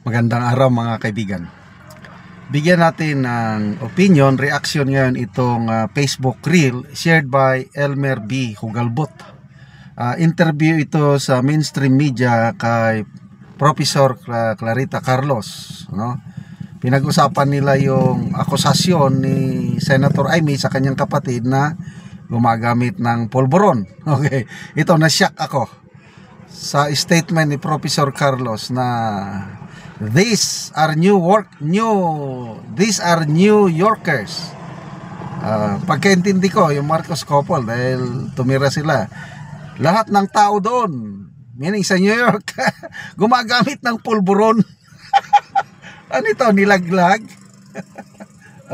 Magandang araw mga kaibigan. Bigyan natin ng opinion, reaction ngayon itong Facebook reel shared by Elmer B. Hugalbot. Interview ito sa mainstream media kay Professor Clarita Carlos. No? Pinag-usapan nila yung akusasyon ni Senator Amy sa kanyang kapatid na gumagamit ng polvoron. Okay, ito na-shock ako sa statement ni Professor Carlos na these are New Yorkers. Pagkaintindi ko yung Marcos couple dahil tumira sila. Lahat ng tao doon, meaning sa New York, gumagamit ng pulburon. Ano ito, nilaglag?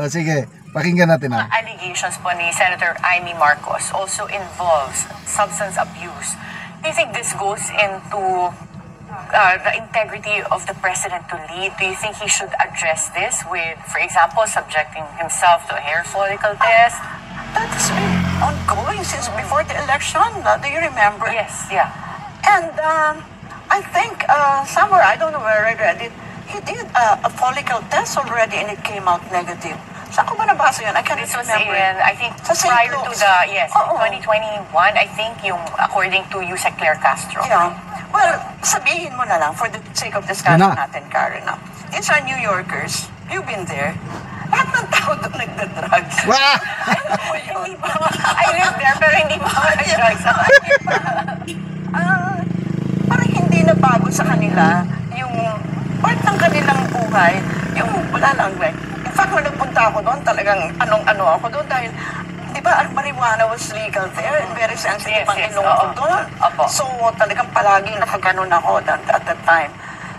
Sige, pakinggan natin ha. Allegations po ni Senator Amy Marcos also involves substance abuse. Do you think this goes into the integrity of the president to lead? Do you think he should address this with, for example, subjecting himself to a hair follicle test? That has been ongoing since before the election. Do you remember? Yes, yeah. And I think somewhere, I don't know where I read it, he did a follicle test already and it came out negative. Saan ko ba nabasa yun? I can't This was remember. in, I think, Sa St. prior to Luke's. the, yes, Oo. 2021, I think, yung according to Yusek Claire Castro. Yeah. Well, sabihin mo na lang for the sake of discussion Yan na. natin, Karen. These are New Yorkers. You've been there. Lahat ng tao doon nagda-drugs. Wah! Hindi pa, I lived there, pero hindi pa ako nag-drugs. Parang hindi na bago sa kanila yung part ng kanilang buhay, yung wala lang, like, in fact, nung nagpunta ako doon, talagang anong-ano ako doon dahil, di ba, ang marijuana was legal there and very sensitive ang Yes, ilong ko oo. doon. Opo. So, talagang palaging nakaganon ako at that time.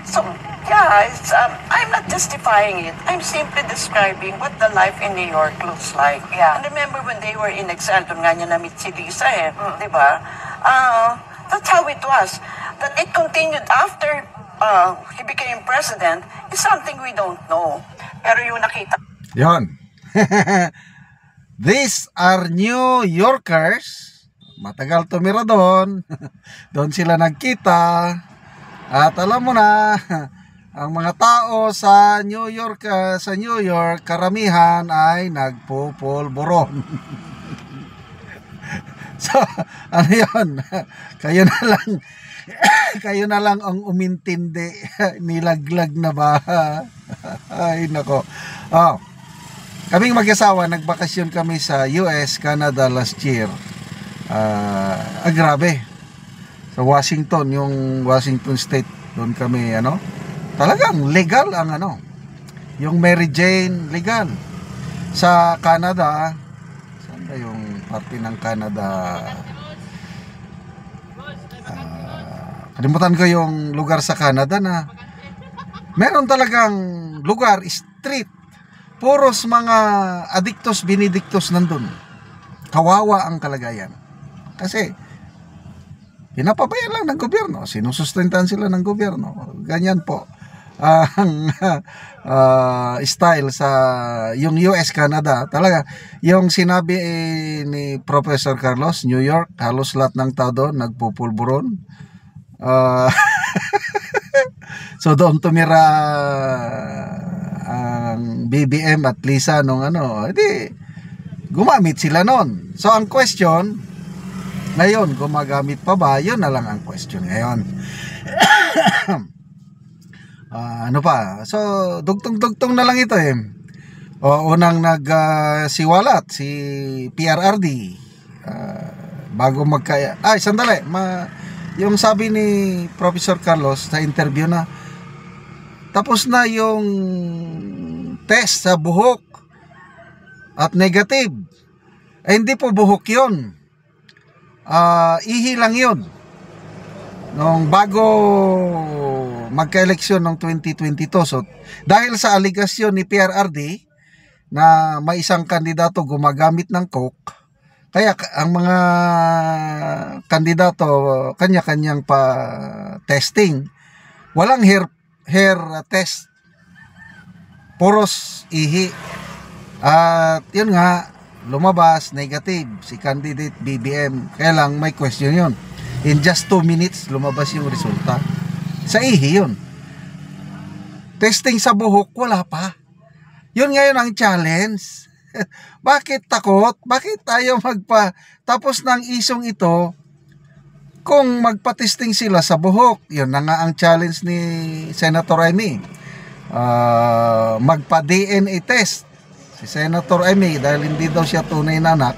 So, yeah, I'm not justifying it. I'm simply describing what the life in New York looks like. Yeah. And remember when they were in exile, doon nga niya na-meet si Lisa di ba? That's how it was. That it continued after he became president is something we don't know. Pero yung nakita. Yon. These are New Yorkers. Matagal tumira doon. Doon sila nagkita. At alam mo na, ang mga tao sa New York, karamihan ay nagpupulburon. So, ano yun? Kayo na lang ang umintindi. Nilaglag na ba? Ay, nako. Kaming mag-asawa, nagbakasyon kami sa US, Canada last year. Grabe. Sa Washington, yung Washington State, doon kami, talagang legal ang yung Mary Jane, legal. Sa Canada, saan ba yung parte ng Canada? Kalimutan ko yung lugar sa Canada na meron talagang lugar, street, puros mga adiktos, binidiktos nandun. Kawawa ang kalagayan. Kasi, pinapabayaan lang ng gobyerno. Sinusustentan sila ng gobyerno. Ganyan po ang style sa yung US, Canada. Talaga, yung sinabi ni Professor Carlos, New York, halos lahat ng tao doon nagpupulburon. So doon tumira ang BBM at Lisa nung edi gumamit sila noon. So ang question ngayon, gumagamit pa ba? Yun na lang ang question ngayon. Ano pa? So dugtong-dugtong na lang ito unang nagsiwalat si PRRD bago sandali, yung sabi ni Professor Carlos sa interview na tapos na yung test sa buhok at negative. Hindi po buhok yun. Ihi lang yun. Nung bago magka-eleksyon ng 2022. So, dahil sa aligasyon ni PRRD na may isang kandidato gumagamit ng coke, kaya ang mga kandidato kanya-kanyang pa-testing. Walang hair test. Puros ihi. At yun nga, lumabas negative si candidate BBM. Kaya lang may question yun. In just 2 minutes lumabas yung resulta. Sa ihi yun. Testing sa buhok, wala pa. Yun ngayon ang challenge. Bakit takot? Bakit tayo tapos ng isong ito, kung magpa-testing sila sa buhok, yun na nga ang challenge ni Senator Amy. Magpa-DNA test. Si Senator Amy, dahil hindi daw siya tunay na anak,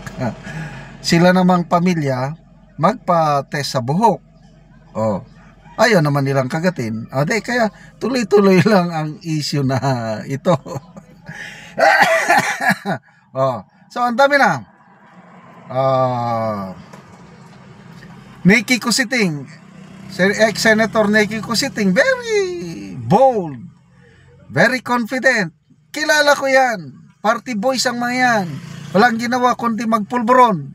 sila namang pamilya, magpa-test sa buhok. Ayaw naman nilang kagatin. Kaya tuloy-tuloy lang ang issue na ito. So, ang dami na. Nikki Cusiting, ex-senator Nikki Cusiting, very bold, very confident. Kilala ko yan. Party boys ang mga yan. Walang ginawa kundi magpulburon.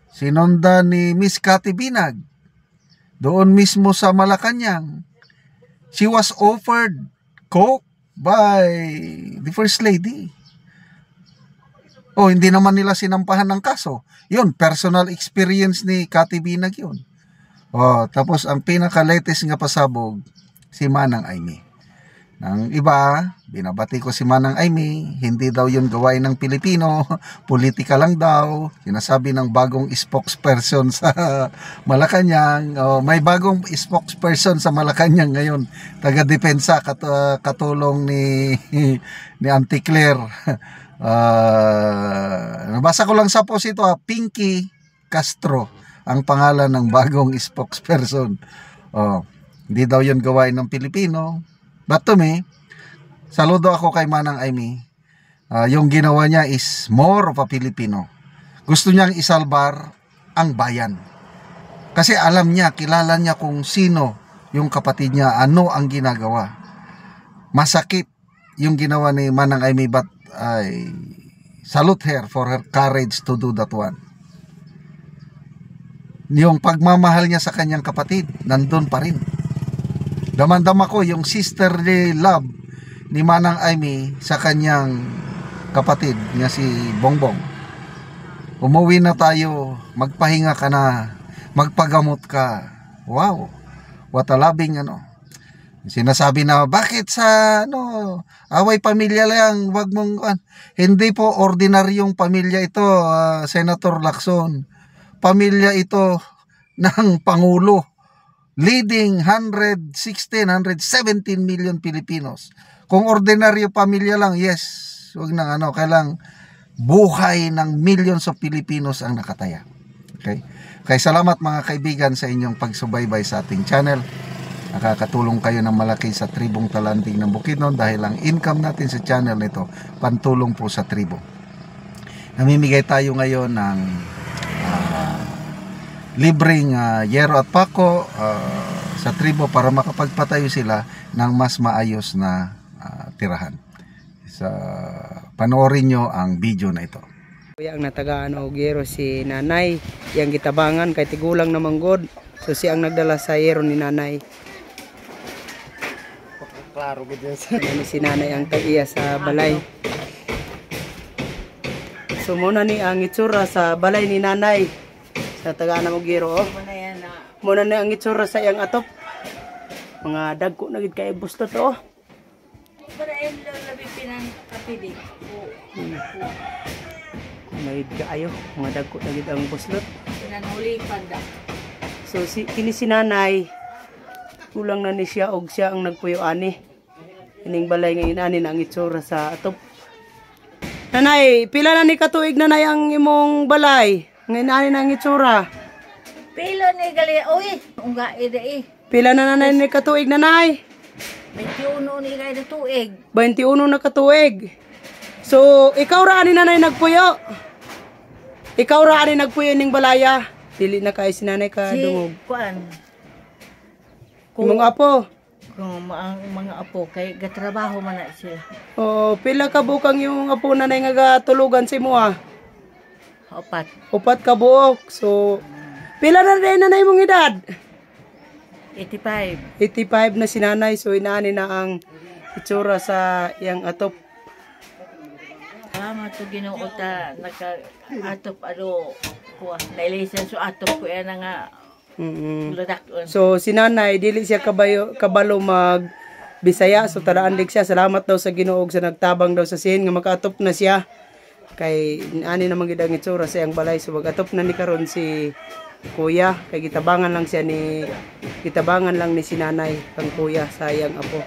Sinunda ni Miss Cathy Binag doon mismo sa Malacanang. She was offered coke by the First Lady. Hindi naman nila sinampahan ng kaso. Yun, personal experience ni Cathy Binag yun. Tapos ang pinaka-latest nga pasabog, si Manang Amy. Nang iba, binabati ko si Manang Amy, hindi daw yun gawain ng Pilipino, politika lang daw. Sinasabi ng bagong spokesperson sa Malacanang. May bagong spokesperson sa Malacanang ngayon, taga-depensa, katulong ni Auntie Claire. Nabasa ko lang sa post ito, Pinky Castro ang pangalan ng bagong spokesperson. Hindi daw yun gawain ng Pilipino. But to me, saludo ako kay Manang Amy. Yung ginawa niya is more of a Filipino. Gusto niyang isalbar ang bayan. Kasi alam niya, kilala niya kung sino yung kapatid niya, ano ang ginagawa. Masakit yung ginawa ni Manang Amy, but I salute her for her courage to do that one. Yung pagmamahal niya sa kanyang kapatid, nandun pa rin. Damandama ko yung sisterly love ni Manang Amy sa kanyang kapatid niya si Bongbong. Umuwi na tayo, magpahinga ka na, magpagamot ka. Wow, what a loving Sinasabi na, bakit sa away pamilya lang, wag mong hindi po ordinaryong pamilya ito, Senator Lacson. Pamilya ito ng Pangulo, leading 117 million Filipinos. Kung ordinaryo pamilya lang, yes, wag nang kailang buhay ng millions of Filipinos ang nakataya. Okay? Kaya salamat mga kaibigan sa inyong pagsubaybay sa ating channel. Nakakatulong kayo ng malaki sa tribong Talanding ng Bukidnon dahil ang income natin sa channel nito, pantulong po sa tribo. Namimigay tayo ngayon ng libreng yero at pako sa tribo para makapagpatayo sila ng mas maayos na tirahan. Panoorin nyo ang video na ito. Ang natagaan og yero si nanay, yang gitabangan kay tigulang na manggod. So siya ang nagdala sa yero ni nanay. Klaro gid yan. Si nanay ang tag-iya sa balay. So muna ni ang itsura sa balay ni nanay. Sa tagaan na og yero. Muna na ang itsura sa iyang atop. Mga dagko na gid kay busto to. Para elo labi pinang kapidi. May kaayo, mga dagko na gid ang buslot. Pinanuli panda. So kini si nanay, kulang na ni siya og siya ang nagpuyo ani. Ining balay nga inani na ang itsura sa atop. Nanay, pila na ni katuig nanay ang imong balay? Nga inani na ang itsura. Pilo ni gali oy, unga ide Pila na nanay ni katuig nanay? 21 ni kay tuig. 21 na katuig. So ikaw ra ani nanay nagpuyo? Ikaw ra ani nagpuyo ning balaya? Dili na kay si nanay ka dungog. Kuan. Imong apo? Kung ang mga apo kay gatrabaho man na siya. Pila ka bukang yung apo nanay nga gatulugan sa imo ah? 4. 4 ka buok. So pila na rin nanay mong edad? 85. 85 na si nanay. So inaani na ang itsura sa iyang atop. Mato Ginoo ta naka-atop kuha. Nailisan so atop ko yan nga ludak. So si nanay dili siya kabalo Bisaya, so tadaan dig siya. Salamat daw sa Ginoo sa nagtabang daw sa sin nga makaatop na siya. Kay ani namang gid ang itsura sa iyang balay, so magatop na ni karon si kuya, kay gitabangan lang ni si nanay kang kuya sa iyang apo.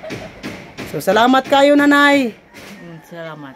So salamat kayo nanay. Salamat.